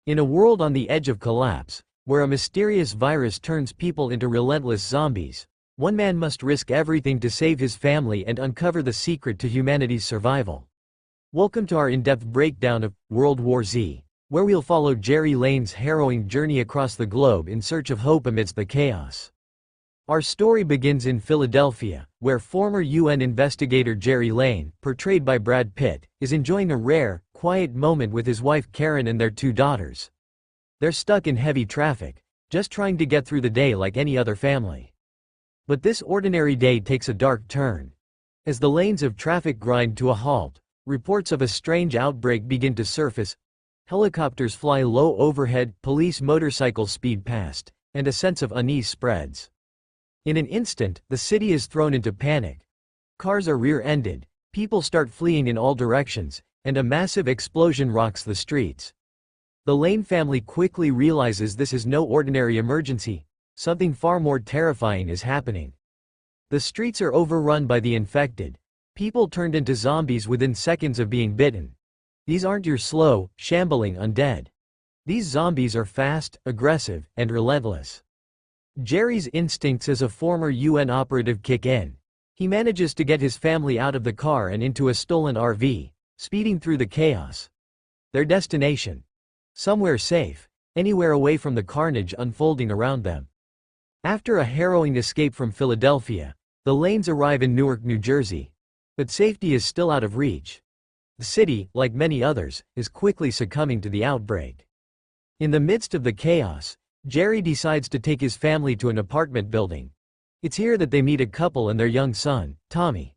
In a world on the edge of collapse, where a mysterious virus turns people into relentless zombies, one man must risk everything to save his family and uncover the secret to humanity's survival. Welcome to our in-depth breakdown of World War Z, where we'll follow Jerry Lane's harrowing journey across the globe in search of hope amidst the chaos. Our story begins in Philadelphia, where former UN investigator Jerry Lane, portrayed by Brad Pitt, is enjoying a rare, quiet moment with his wife Karen and their 2 daughters. They're stuck in heavy traffic, just trying to get through the day like any other family. But this ordinary day takes a dark turn. As the lanes of traffic grind to a halt, reports of a strange outbreak begin to surface. Helicopters fly low overhead, police motorcycles speed past, and a sense of unease spreads. In an instant, the city is thrown into panic. Cars are rear-ended, people start fleeing in all directions, and a massive explosion rocks the streets. The Lane family quickly realizes this is no ordinary emergency. Something far more terrifying is happening. The streets are overrun by the infected. People turned into zombies within seconds of being bitten. These aren't your slow, shambling undead. These zombies are fast, aggressive, and relentless. Jerry's instincts as a former UN operative kick in. He manages to get his family out of the car and into a stolen RV, speeding through the chaos. Their destination? Somewhere safe, anywhere away from the carnage unfolding around them. After a harrowing escape from Philadelphia, the Lanes arrive in Newark, New Jersey. But safety is still out of reach. The city, like many others, is quickly succumbing to the outbreak. In the midst of the chaos, Jerry decides to take his family to an apartment building. It's here that they meet a couple and their young son, Tommy.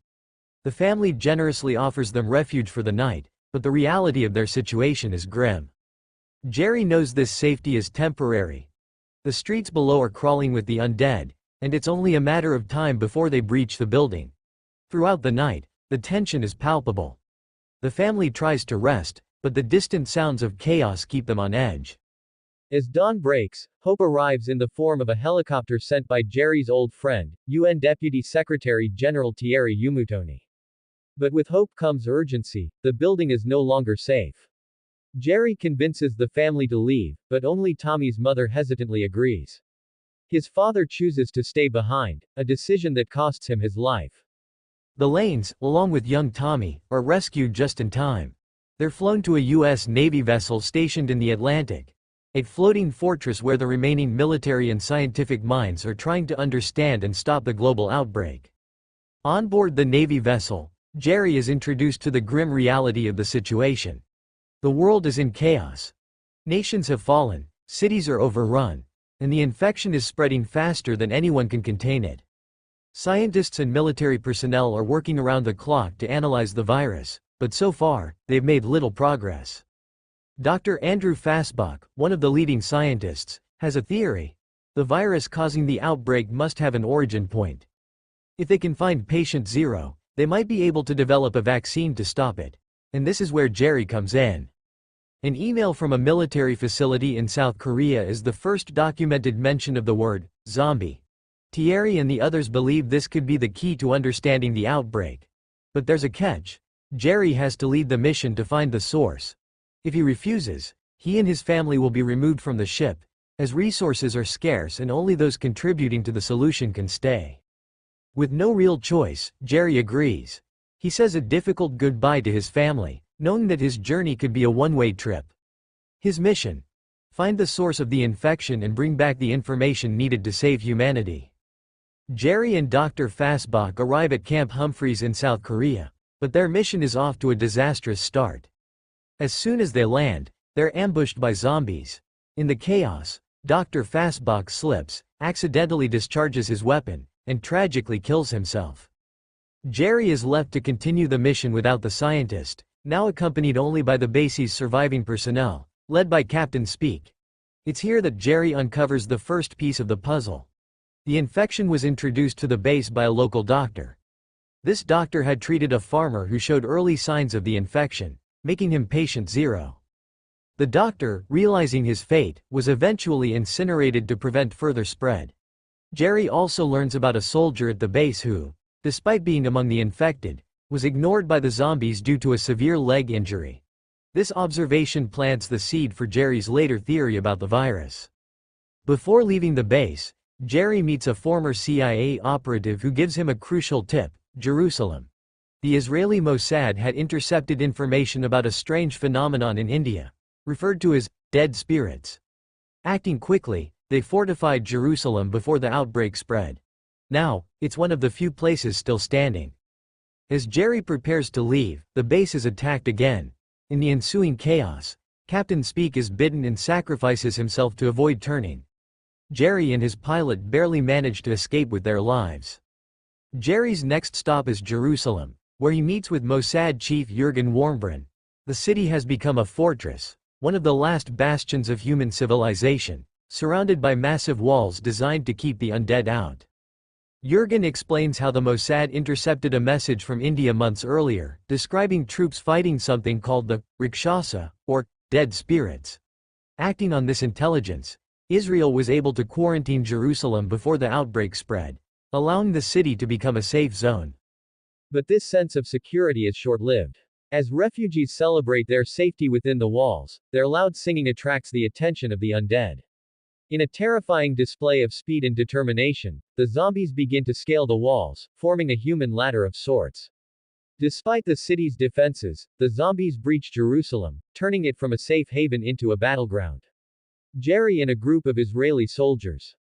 The family generously offers them refuge for the night, but the reality of their situation is grim. Jerry knows this safety is temporary. The streets below are crawling with the undead, and it's only a matter of time before they breach the building. Throughout the night, the tension is palpable. The family tries to rest, but the distant sounds of chaos keep them on edge. As dawn breaks, hope arrives in the form of a helicopter sent by Jerry's old friend, UN Deputy Secretary General Thierry Umutoni. But with hope comes urgency. The building is no longer safe. Jerry convinces the family to leave, but only Tommy's mother hesitantly agrees. His father chooses to stay behind, a decision that costs him his life. The Lanes, along with young Tommy, are rescued just in time. They're flown to a U.S. Navy vessel stationed in the Atlantic, a floating fortress where the remaining military and scientific minds are trying to understand and stop the global outbreak. On board the Navy vessel, Jerry is introduced to the grim reality of the situation. The world is in chaos. Nations have fallen, cities are overrun, and the infection is spreading faster than anyone can contain it. Scientists and military personnel are working around the clock to analyze the virus, but so far, they've made little progress. Dr. Andrew Fassbach, one of the leading scientists, has a theory. The virus causing the outbreak must have an origin point. If they can find patient 0, they might be able to develop a vaccine to stop it. And this is where Jerry comes in. An email from a military facility in South Korea is the first documented mention of the word zombie. Thierry and the others believe this could be the key to understanding the outbreak. But there's a catch. Jerry has to lead the mission to find the source. If he refuses, he and his family will be removed from the ship, as resources are scarce and only those contributing to the solution can stay. With no real choice, Jerry agrees. He says a difficult goodbye to his family, knowing that his journey could be a one-way trip. His mission: find the source of the infection and bring back the information needed to save humanity. Jerry and Dr. Fassbach arrive at Camp Humphreys in South Korea, but their mission is off to a disastrous start. As soon as they land, they're ambushed by zombies. In the chaos, Dr. Fassbach slips, accidentally discharges his weapon, and tragically kills himself. Jerry is left to continue the mission without the scientist, now accompanied only by the base's surviving personnel, led by Captain Speak. It's here that Jerry uncovers the first piece of the puzzle. The infection was introduced to the base by a local doctor. This doctor had treated a farmer who showed early signs of the infection, making him patient 0. The doctor, realizing his fate, was eventually incinerated to prevent further spread. Jerry also learns about a soldier at the base who, despite being among the infected, was ignored by the zombies due to a severe leg injury. This observation plants the seed for Jerry's later theory about the virus. Before leaving the base, Jerry meets a former CIA operative who gives him a crucial tip: Jerusalem. The Israeli Mossad had intercepted information about a strange phenomenon in India, referred to as dead spirits. Acting quickly, they fortified Jerusalem before the outbreak spread. Now, it's one of the few places still standing. As Jerry prepares to leave, the base is attacked again. In the ensuing chaos, Captain Speak is bitten and sacrifices himself to avoid turning. Jerry and his pilot barely manage to escape with their lives. Jerry's next stop is Jerusalem, where he meets with Mossad chief Jurgen Warmbrunn. The city has become a fortress, one of the last bastions of human civilization, surrounded by massive walls designed to keep the undead out. Jurgen explains how the Mossad intercepted a message from India months earlier, describing troops fighting something called the Rakshasa, or dead spirits. Acting on this intelligence, Israel was able to quarantine Jerusalem before the outbreak spread, allowing the city to become a safe zone. But this sense of security is short-lived. As refugees celebrate their safety within the walls, their loud singing attracts the attention of the undead. In a terrifying display of speed and determination, the zombies begin to scale the walls, forming a human ladder of sorts. Despite the city's defenses, the zombies breach Jerusalem, turning it from a safe haven into a battleground. Jerry and a group of Israeli soldiers,